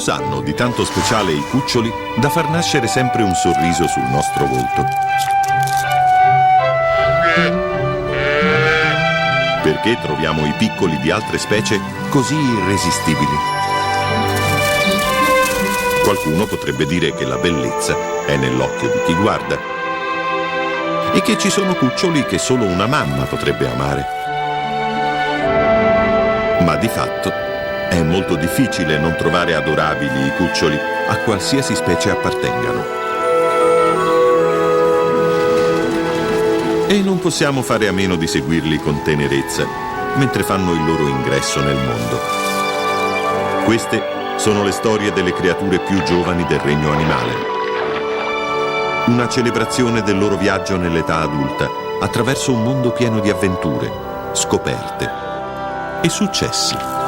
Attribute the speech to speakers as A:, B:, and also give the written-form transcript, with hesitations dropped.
A: Cos'hanno di tanto speciale i cuccioli da far nascere sempre un sorriso sul nostro volto? Perché troviamo i piccoli di altre specie così irresistibili? Qualcuno potrebbe dire che la bellezza è nell'occhio di chi guarda e che ci sono cuccioli che solo una mamma potrebbe amare. Ma di fatto è molto difficile non trovare adorabili i cuccioli a qualsiasi specie appartengano. E non possiamo fare a meno di seguirli con tenerezza mentre fanno il loro ingresso nel mondo. Queste sono le storie delle creature più giovani del regno animale. Una celebrazione del loro viaggio nell'età adulta attraverso un mondo pieno di avventure, scoperte e successi.